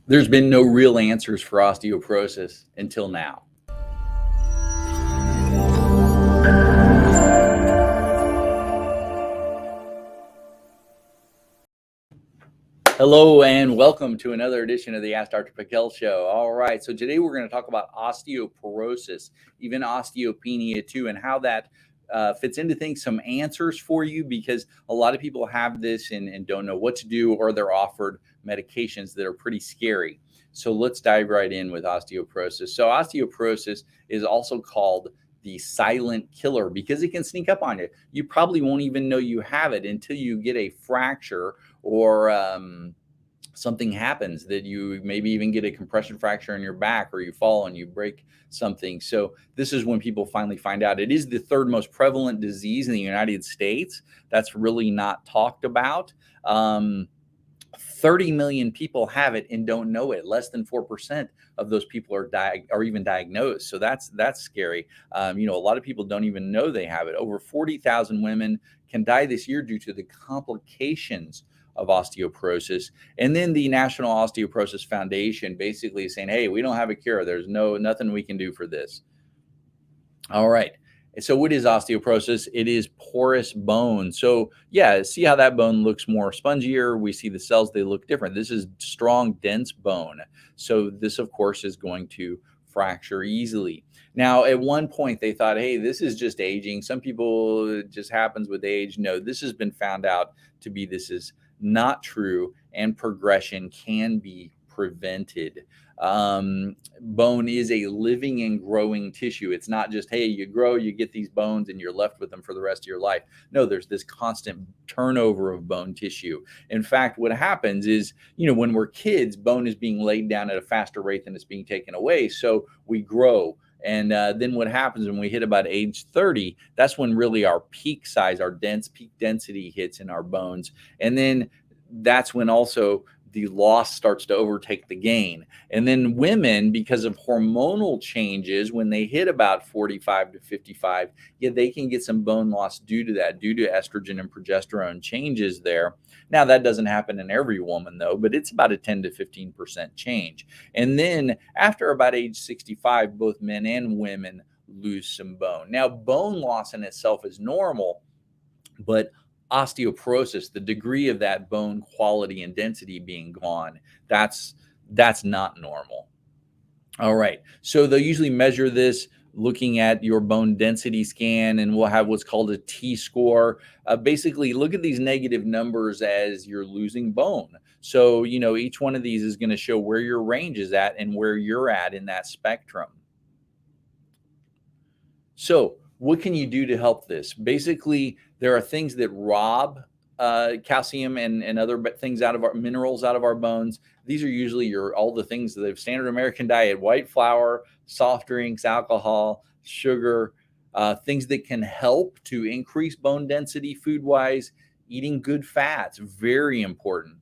There's been no real answers for osteoporosis until now. Hello and welcome to another edition of the Ask Dr. Pickel show. All right, so today we're going to talk about osteoporosis, even osteopenia too, and how that fits into things, some answers for you, because a lot of people have this and don't know what to do, or they're offered medications that are pretty scary. So let's dive right in with osteoporosis. So osteoporosis is also called the silent killer because it can sneak up on you. You probably won't even know you have it until you get a fracture or something happens, that you maybe even get a compression fracture in your back, or you fall and you break something. So this is when people finally find out. It is the third most prevalent disease in the United States. That's really not talked about. 30 million people have it and don't know it. Less than 4% of those people are even diagnosed. So that's scary. A lot of people don't even know they have it. Over 40,000 women can die this year due to the complications of osteoporosis. And then the National Osteoporosis Foundation basically is saying, hey, we don't have a cure. There's nothing we can do for this. All right. So what is osteoporosis? It is porous bone. So yeah, see how that bone looks more spongier. We see the cells, they look different. This is strong, dense bone. So this, of course, is going to fracture easily. Now, at one point, they thought, hey, this is just aging. Some people, it just happens with age. No, this has been found out to be, this is not true, and progression can be prevented. Bone is a living and growing tissue. It's not just, hey, you grow, you get these bones and you're left with them for the rest of your life. No, there's this constant turnover of bone tissue. In fact, what happens is, when we're kids, bone is being laid down at a faster rate than it's being taken away. So we grow. And then what happens when we hit about age 30, that's when really our peak size, our peak density hits in our bones. And then that's when also the loss starts to overtake the gain. And then women, because of hormonal changes, when they hit about 45 to 55, they can get some bone loss due to that, due to estrogen and progesterone changes there. Now, that doesn't happen in every woman, though, but it's about a 10 to 15% change. And then after about age 65, both men and women lose some bone. Now, bone loss in itself is normal, but osteoporosis, the degree of that bone quality and density being gone, that's not normal. All right. So they'll usually measure this looking at your bone density scan, and we'll have what's called a T-score. Basically, look at these negative numbers as you're losing bone. So, each one of these is going to show where your range is at and where you're at in that spectrum. So what can you do to help this? Basically, there are things that rob calcium and other things out of our minerals out of our bones. These are usually all the things that the standard American diet: white flour, soft drinks, alcohol, sugar, things that can help to increase bone density food wise. Eating good fats, very important.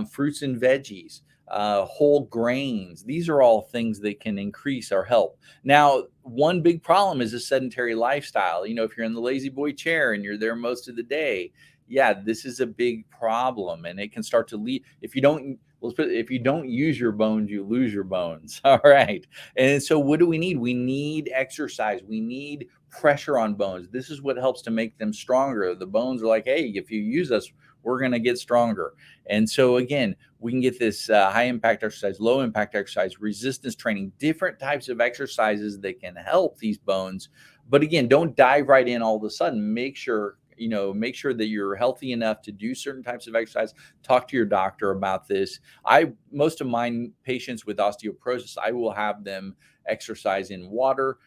Fruits and veggies, whole grains. These are all things that can increase our help. Now, one big problem is a sedentary lifestyle. If you're in the lazy boy chair and you're there most of the day, this is a big problem, and it can start to lead. If you don't use your bones, you lose your bones. All right. And so what do we need? We need exercise. We need pressure on bones. This is what helps to make them stronger. The bones are like, hey, if you use us, we're going to get stronger. And so again, we can get this high impact exercise, low impact exercise, resistance training, different types of exercises that can help these bones. But again, don't dive right in all of a sudden. Make sure that you're healthy enough to do certain types of exercise. Talk to your doctor about this. Most of my patients with osteoporosis, I will have them exercise in water,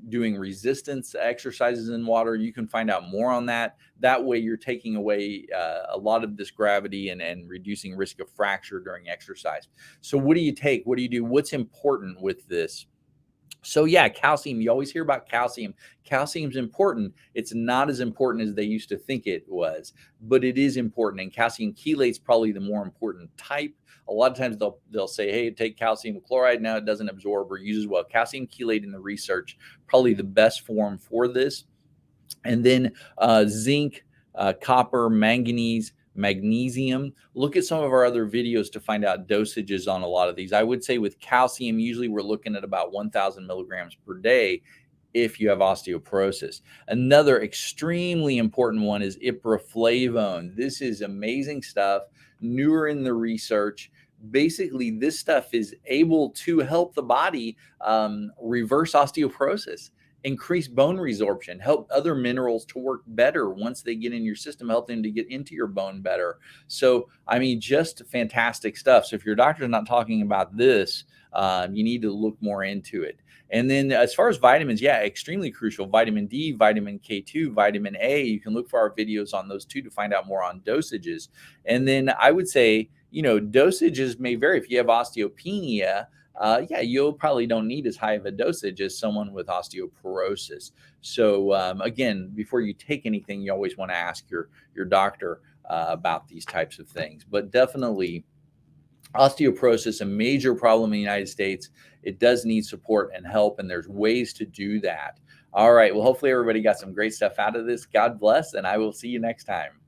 doing resistance exercises in water. You can find out more on that. That way you're taking away a lot of this gravity and reducing risk of fracture during exercise. So what do you take? What do you do? What's important with this? So calcium. You always hear about calcium. Calcium's important. It's not as important as they used to think it was, but it is important. And calcium chelate's probably the more important type. A lot of times they'll say, hey, take calcium chloride. Now it doesn't absorb or use as well. Calcium chelate in the research, probably the best form for this. And then zinc, copper, manganese, magnesium. Look at some of our other videos to find out dosages on a lot of these. I would say with calcium, usually we're looking at about 1,000 milligrams per day if you have osteoporosis. Another extremely important one is Ipriflavone. This is amazing stuff, newer in the research. Basically, this stuff is able to help the body reverse osteoporosis, increase bone resorption, help other minerals to work better once they get in your system, help them to get into your bone better. So, I mean, just fantastic stuff. So if your doctor's not talking about this, you need to look more into it. And then as far as vitamins, yeah, extremely crucial. Vitamin D, vitamin K2, vitamin A. You can look for our videos on those too to find out more on dosages. And then I would say, dosages may vary. If you have osteopenia, yeah, you'll probably don't need as high of a dosage as someone with osteoporosis. So again, before you take anything, you always want to ask your doctor about these types of things. But definitely, osteoporosis, a major problem in the United States. It does need support and help, and there's ways to do that. All right. Well, hopefully everybody got some great stuff out of this. God bless, and I will see you next time.